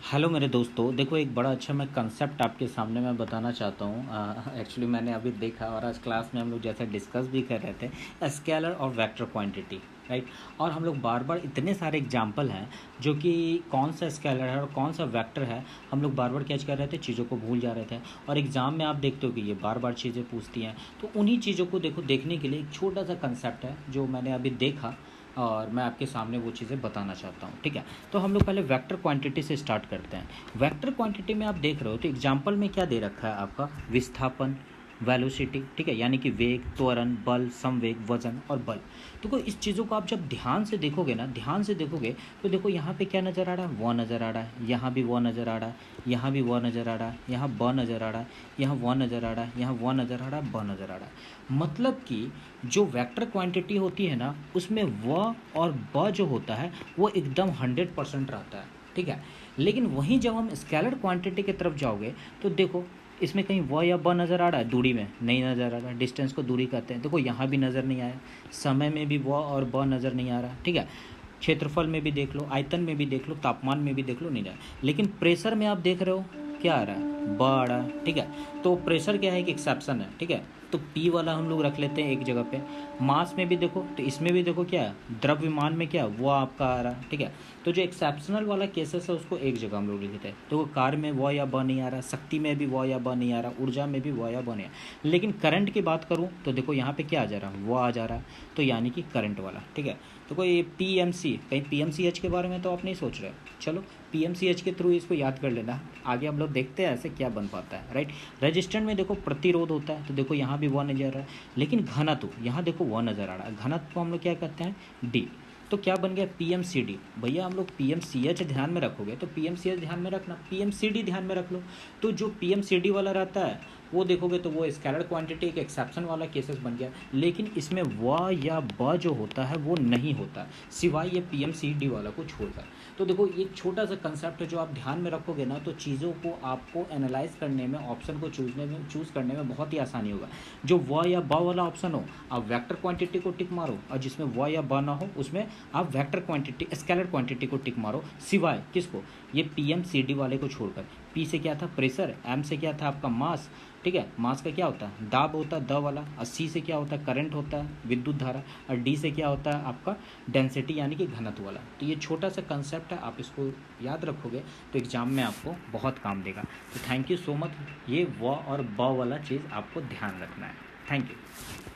Hello मेरे दोस्तों, देखो एक बड़ा अच्छा मैं कंसेप्ट आपके सामने मैं बताना चाहता हूँ। एक्चुअली मैंने अभी देखा और आज क्लास में हम लोग जैसे डिस्कस भी कर रहे थे स्केलर और वेक्टर क्वांटिटी, राइट। और हम लोग बार बार इतने सारे एग्जांपल हैं जो कि कौन सा स्केलर है और कौन सा वेक्टर है, हम लोग बार बार कैच कर रहे थे, चीज़ों को भूल जा रहे थे। और एग्ज़ाम में आप देखते हो कि ये बार बार चीज़ें पूछती हैं, तो उन्हीं चीज़ों को देखने के लिए एक छोटा सा कंसेप्ट है जो मैंने अभी देखा और मैं आपके सामने वो चीज़ें बताना चाहता हूँ, ठीक है। तो हम लोग पहले वेक्टर क्वांटिटी से स्टार्ट करते हैं। वेक्टर क्वांटिटी में आप देख रहे हो तो एग्जांपल में क्या दे रखा है आपका, विस्थापन, वेलोसिटी, ठीक है, यानी कि वेग, त्वरण, बल, संवेग, वजन और बल। तो इस चीज़ों को आप जब ध्यान से देखोगे ना, ध्यान से देखोगे तो देखो यहाँ पे क्या नज़र आ रहा है, व नज़र आ रहा है, यहाँ भी व नज़र आ रहा है, यहाँ भी व नज़र आ रहा है, यहाँ ब नज़र आ रहा है, यहाँ व नज़र आ रहा है, यहाँ व नज़र आ रहा है, ब नज़र आ रहा है। मतलब कि जो वेक्टर क्वांटिटी होती है ना, उसमें व और ब जो होता है वो एकदम 100% रहता है, ठीक है। लेकिन वहीं जब हम स्केलर क्वांटिटी की तरफ जाओगे तो देखो इसमें कहीं व या ब नज़र आ रहा है, दूरी में नहीं नज़र आ रहा है, डिस्टेंस को दूरी कहते हैं। देखो यहाँ भी नज़र नहीं आया, समय में भी व और ब नज़र नहीं आ रहा, ठीक है। क्षेत्रफल में भी देख लो, आयतन में भी देख लो, तापमान में भी देख लो, नहीं रहा। लेकिन प्रेशर में आप देख रहे हो क्या आ रहा है, ब आ रहा है, ठीक है। तो प्रेशर क्या है, एक एक्सेप्शन है, ठीक है। तो पी वाला हम लोग रख लेते हैं एक जगह पे। मास में भी देखो तो इसमें भी देखो क्या है, द्रव्यमान में क्या वो आपका आ रहा है, ठीक है। तो जो एक्सेप्शनल वाला केसेस है उसको एक जगह हम लोग लिखते हैं। तो कार्य में व या ब नहीं आ रहा, शक्ति में भी व या ब नहीं आ रहा, ऊर्जा में भी व या ब नहीं आ रहा। लेकिन करंट की बात करूँ तो देखो यहाँ पे क्या आ जा रहा है, वो आ जा रहा है, तो यानी कि करंट वाला, ठीक है। तो कोई पीएमसी, कहीं पीएमसीएच के बारे में तो आप नहीं सोच रहे, चलो पीएमसीएच के थ्रू इसको याद कर लेना, आगे हम लोग देखते हैं ऐसे क्या बन पाता है, राइट। रेजिस्टेंट में देखो प्रतिरोध होता है, तो देखो यहाँ भी व नजर आ रहा है। लेकिन घनत्व, यहाँ देखो व नज़र आ रहा है, घनत्व को हम लोग क्या कहते हैं, डी। तो क्या बन गया, पीएमसीडी। भैया हम लोग पीएमसीएच ध्यान में रखोगे तो पीएमसीएच ध्यान में रखना, पीएमसीडी ध्यान में रख लो। तो जो पीएमसीडी वाला रहता है वो देखोगे तो वो स्केलर क्वांटिटी एक एक्सेप्शन वाला केसेस बन गया। लेकिन इसमें व या ब जो होता है वो नहीं होता, सिवाय ये पीएमसीडी वाला को छोड़कर। तो देखो एक छोटा सा कंसेप्ट है जो आप ध्यान में रखोगे ना, तो चीज़ों को आपको एनालाइज करने में, ऑप्शन को चूज़ करने में बहुत ही आसानी होगा। जो व या ब वाला ऑप्शन हो आप वेक्टर क्वांटिटी को टिक मारो, और जिसमें व या ब ना हो उसमें आप वेक्टर क्वांटिटी, स्केलर क्वांटिटी को टिक मारो, सिवाय किसको, ये पीएमसीडी वाले को छोड़कर। पी से क्या था, प्रेशर, एम से क्या था आपका मास, ठीक है। मास का क्या होता है, दाब होता है, द वाला। और सी से क्या होता है, करंट होता है, विद्युत धारा। और डी से क्या होता है आपका, डेंसिटी यानी कि घनत्व वाला। तो ये छोटा सा कंसेप्ट है, आप इसको याद रखोगे तो एग्जाम में आपको बहुत काम देगा। तो थैंक यू सो मच, ये व और ब वाला चीज़ आपको ध्यान रखना है। Thank you.